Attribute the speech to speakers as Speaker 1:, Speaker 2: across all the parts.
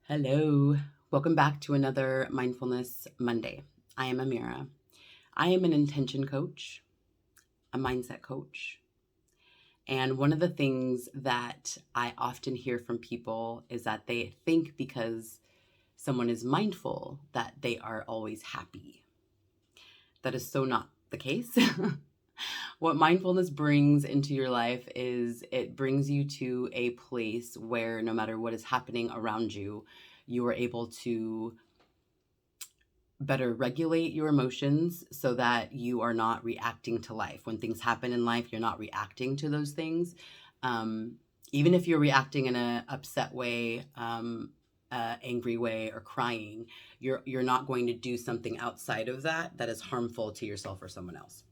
Speaker 1: Hello. Welcome back to another Mindfulness Monday. I am Amira. I am an intention coach, a mindset coach. And one of the things that I often hear from people is that they think because someone is mindful that they are always happy. That is so not the case. What mindfulness brings into your life is it brings you to a place where no matter what is happening around you, you are able to better regulate your emotions so that you are not reacting to life. When things happen in life, you're not reacting to those things. Um, Even if you're reacting in an upset way, angry way, or crying, you're not going to do something outside of that is harmful to yourself or someone else.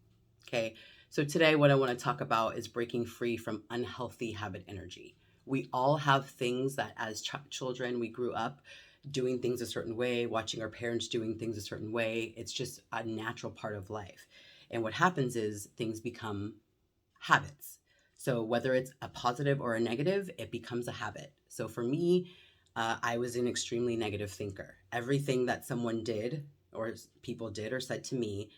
Speaker 1: Okay. So today, what I want to talk about is breaking free from unhealthy habit energy. We all have things that as children, we grew up doing things a certain way, watching our parents doing things a certain way. It's just a natural part of life. And what happens is things become habits. So whether it's a positive or a negative, it becomes a habit. So for me, I was an extremely negative thinker. Everything that someone did or people did or said to me,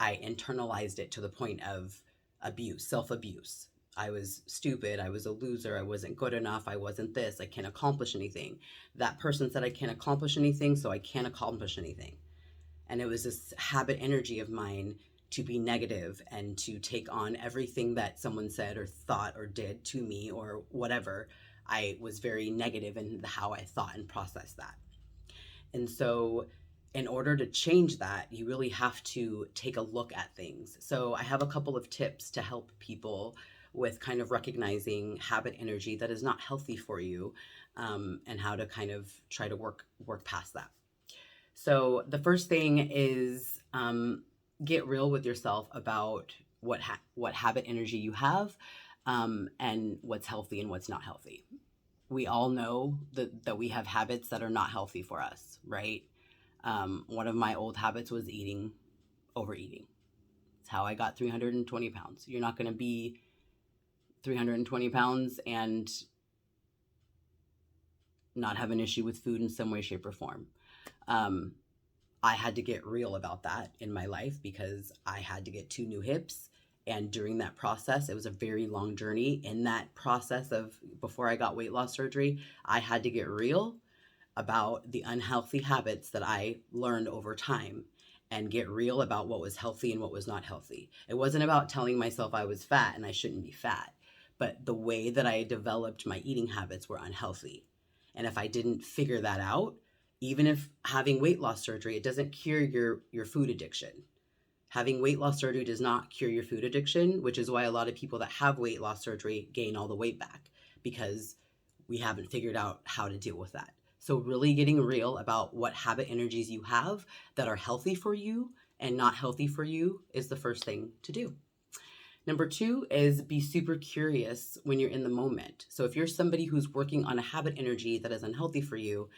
Speaker 1: I internalized it to the point of abuse, self abuse. I was stupid. I was a loser. I wasn't good enough. I wasn't this. I can't accomplish anything. That person said I can't accomplish anything, so I can't accomplish anything. And it was this habit energy of mine to be negative and to take on everything that someone said or thought or did to me or whatever. I was very negative in how I thought and processed that. And so, in order to change that, you really have to take a look at things. So, I have a couple of tips to help people with kind of recognizing habit energy that is not healthy for you, and how to kind of try to work past that. So, the first thing is get real with yourself about what habit energy you have, and what's healthy and what's not healthy. We all know that we have habits that are not healthy for us, right? One of my old habits was overeating. It's how I got 320 pounds. You're not going to be 320 pounds and not have an issue with food in some way, shape, or form. Um, I had to get real about that in my life because I had to get 2 new hips. And during that process, it was a very long journey. In that process of before I got weight loss surgery, I had to get real about the unhealthy habits that I learned over time and get real about what was healthy and what was not healthy. It wasn't about telling myself I was fat and I shouldn't be fat, but the way that I developed my eating habits were unhealthy. And if I didn't figure that out, even if having weight loss surgery, it doesn't cure your food addiction. Having weight loss surgery does not cure your food addiction, which is why a lot of people that have weight loss surgery gain all the weight back because we haven't figured out how to deal with that. So, really getting real about what habit energies you have that are healthy for you and not healthy for you is the first thing to do. Number two is be super curious when you're in the moment. So, if you're somebody who's working on a habit energy that is unhealthy for you,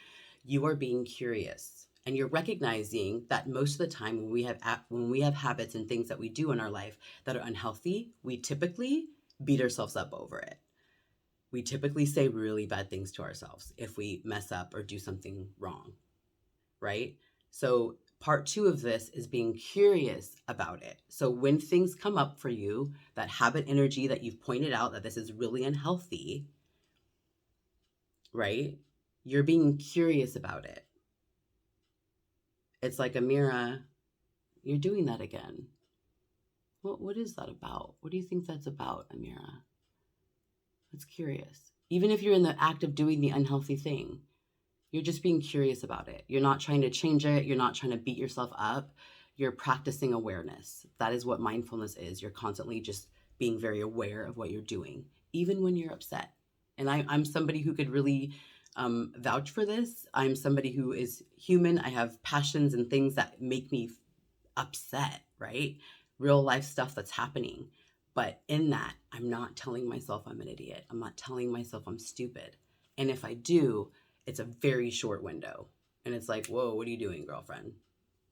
Speaker 1: you are being curious and you're recognizing that most of the time when we have habits and things that we do in our life that are unhealthy, we typically beat ourselves up over it. We typically say really bad things to ourselves if we mess up or do something wrong, right? So part two of this is being curious about it. So when things come up for you, that habit energy that you've pointed out that this is really unhealthy, right? You're being curious about it. It's like, Amira, you're doing that again. What is that about? What do you think that's about, Amira? That's curious. Even if you're in the act of doing the unhealthy thing, you're just being curious about it. You're not trying to change it. You're not trying to beat yourself up. You're practicing awareness. That is what mindfulness is. You're constantly just being very aware of what you're doing, even when you're upset. And I'm somebody who could really vouch for this. I'm somebody who is human. I have passions and things that make me upset, right? Real life stuff that's happening. But in that, I'm not telling myself I'm an idiot. I'm not telling myself I'm stupid. And if I do, it's a very short window. And it's like, whoa, what are you doing, girlfriend?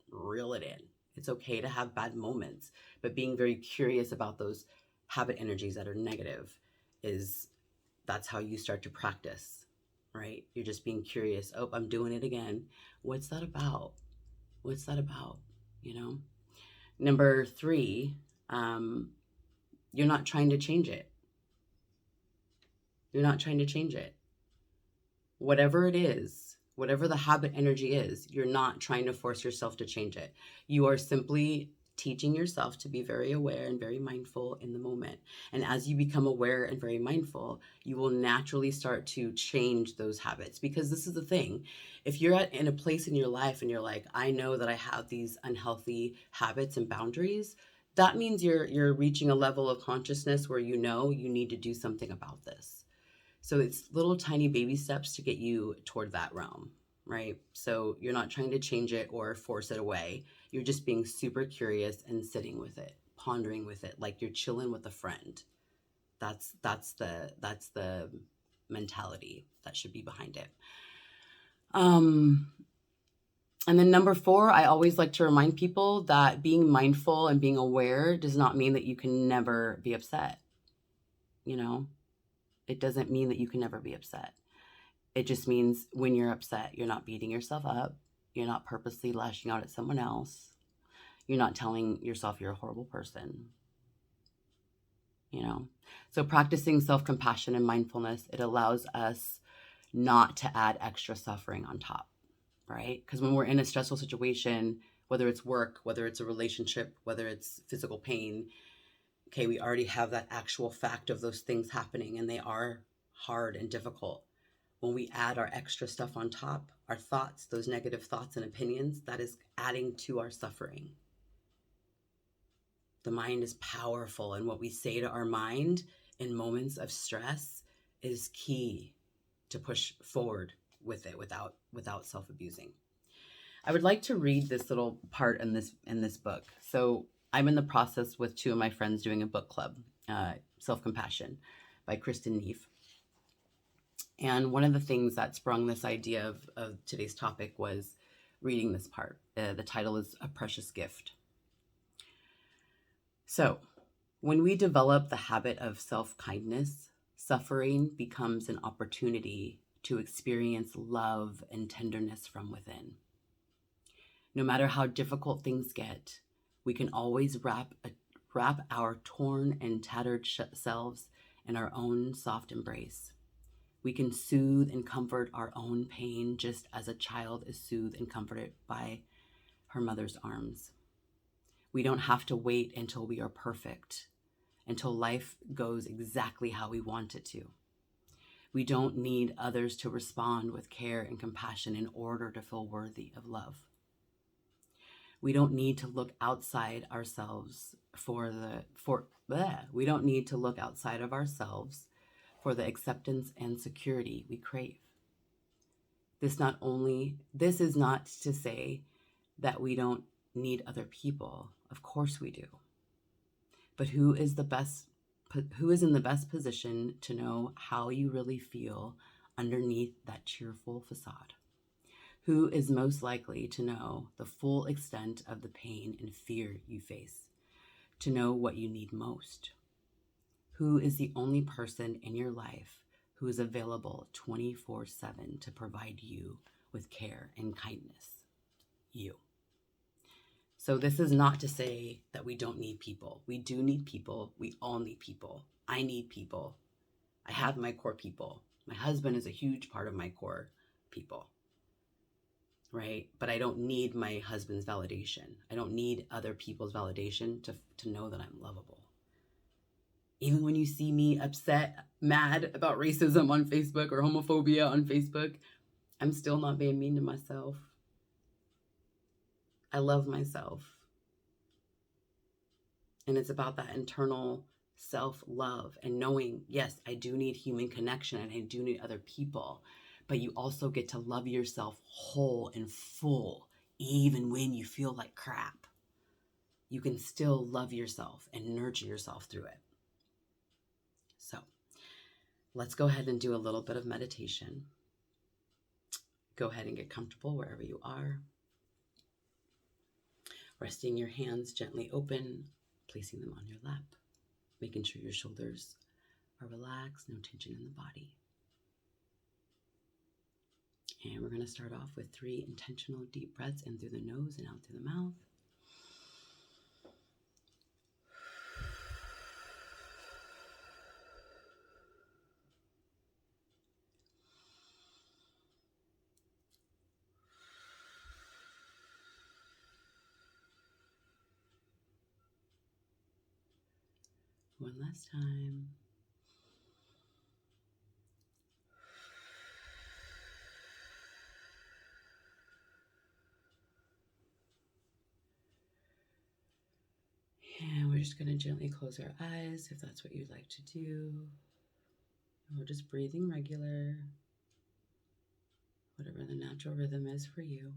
Speaker 1: Reel it in. It's okay to have bad moments, but being very curious about those habit energies that are negative is that's how you start to practice right? You're just being curious. Oh, I'm doing it again. What's that about? What's that about? You know? Number three, you're not trying to change it. You're not trying to change it. Whatever it is, whatever the habit energy is, you're not trying to force yourself to change it. You are simply teaching yourself to be very aware and very mindful in the moment. And as you become aware and very mindful, you will naturally start to change those habits. Because this is the thing, if you're in a place in your life and you're like, I know that I have these unhealthy habits and boundaries, that means you're reaching a level of consciousness where you know you need to do something about this. So it's little tiny baby steps to get you toward that realm, right? So you're not trying to change it or force it away. You're just being super curious and sitting with it, pondering with it, like you're chilling with a friend. That's the mentality that should be behind it. And then number four, I always like to remind people that being mindful and being aware does not mean that you can never be upset. You know, it doesn't mean that you can never be upset. It just means when you're upset, you're not beating yourself up. You're not purposely lashing out at someone else. You're not telling yourself you're a horrible person. You know, so practicing self-compassion and mindfulness, it allows us not to add extra suffering on top, right? Because when we're in a stressful situation, whether it's work, whether it's a relationship, whether it's physical pain, okay, we already have that actual fact of those things happening, and they are hard and difficult. When we add our extra stuff on top, our thoughts, those negative thoughts and opinions, that is adding to our suffering. The mind is powerful, and what we say to our mind in moments of stress is key to push forward with it without self-abusing. I would like to read this little part in this book. So I'm in the process with two of my friends doing a book club, Self-Compassion by Kristen Neef. And one of the things that sprung this idea of today's topic was reading this part. The title is A Precious Gift. So, when we develop the habit of self-kindness, suffering becomes an opportunity to experience love and tenderness from within. No matter how difficult things get, we can always wrap our torn and tattered selves in our own soft embrace. We can soothe and comfort our own pain just as a child is soothed and comforted by her mother's arms. We don't have to wait until we are perfect, until life goes exactly how we want it to. We don't need others to respond with care and compassion in order to feel worthy of love. We don't need to look outside ourselves we don't need to look outside of ourselves for the acceptance and security we crave. This is not to say that we don't need other people. Of course we do. But who is in the best position to know how you really feel underneath that cheerful facade? Who is most likely to know the full extent of the pain and fear you face, to know what you need most? Who is the only person in your life who is available 24/7 to provide you with care and kindness? You. So this is not to say that we don't need people. We do need people. We all need people. I need people. I have my core people. My husband is a huge part of my core people, right? But I don't need my husband's validation. I don't need other people's validation to know that I'm lovable. Even when you see me upset, mad about racism on Facebook or homophobia on Facebook, I'm still not being mean to myself. I love myself. And it's about that internal self-love and knowing, yes, I do need human connection and I do need other people, but you also get to love yourself whole and full, even when you feel like crap. You can still love yourself and nurture yourself through it. So let's go ahead and do a little bit of meditation. Go ahead and get comfortable wherever you are. Resting your hands gently open, placing them on your lap, making sure your shoulders are relaxed, no tension in the body. And we're going to start off with 3 intentional deep breaths in through the nose and out through the mouth. One last time. And we're just going to gently close our eyes if that's what you'd like to do. And we're just breathing regular, whatever the natural rhythm is for you.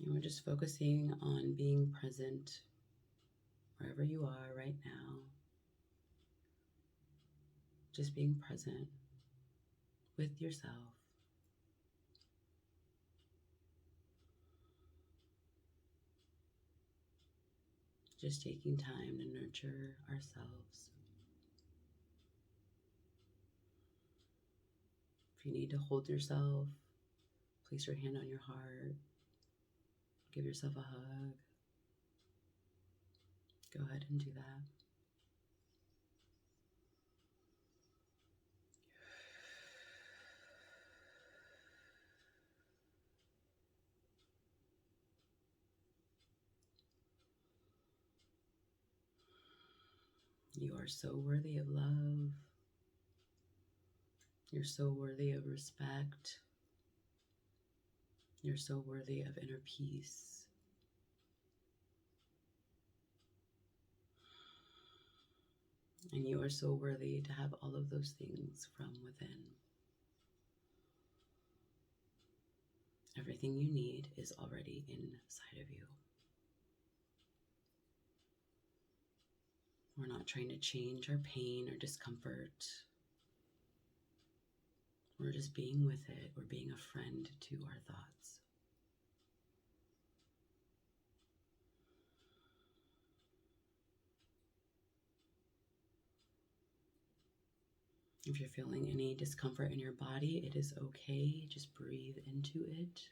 Speaker 1: And we're just focusing on being present wherever you are right now. Just being present with yourself. Just taking time to nurture ourselves. If you need to hold yourself, place your hand on your heart. Give yourself a hug. Go ahead and do that. You are so worthy of love. You're so worthy of respect. You're so worthy of inner peace. And you are so worthy to have all of those things from within. Everything you need is already inside of you. We're not trying to change our pain or discomfort. We're just being with it. We're being a friend to our thoughts. If you're feeling any discomfort in your body, it is okay. Just breathe into it.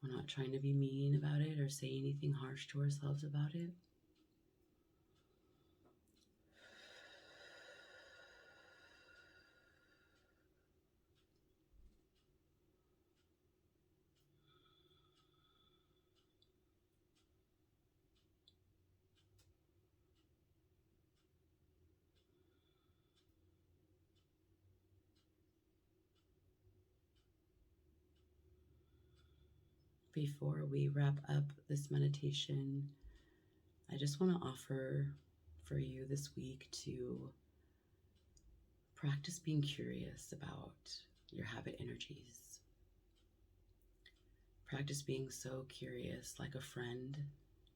Speaker 1: We're not trying to be mean about it or say anything harsh to ourselves about it. Before we wrap up this meditation, I just want to offer for you this week to practice being curious about your habit energies. Practice being so curious, like a friend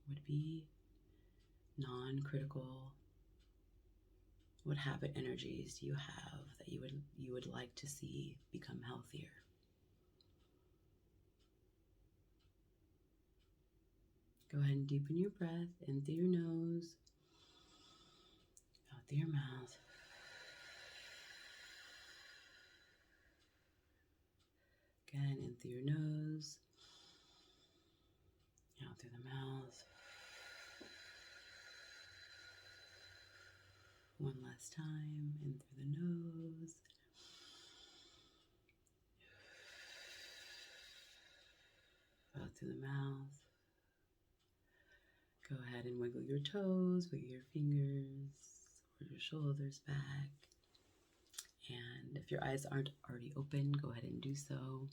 Speaker 1: would be, non-critical. What habit energies do you have that you would like to see become healthier? Go ahead and deepen your breath in through your nose, out through your mouth. Again, in through your nose, out through the mouth. One last time, in through the nose. Out through the mouth. Go ahead and wiggle your toes, wiggle your fingers, or your shoulders back. And if your eyes aren't already open, go ahead and do so.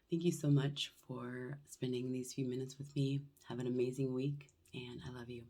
Speaker 1: Thank you so much for spending these few minutes with me. Have an amazing week, and I love you.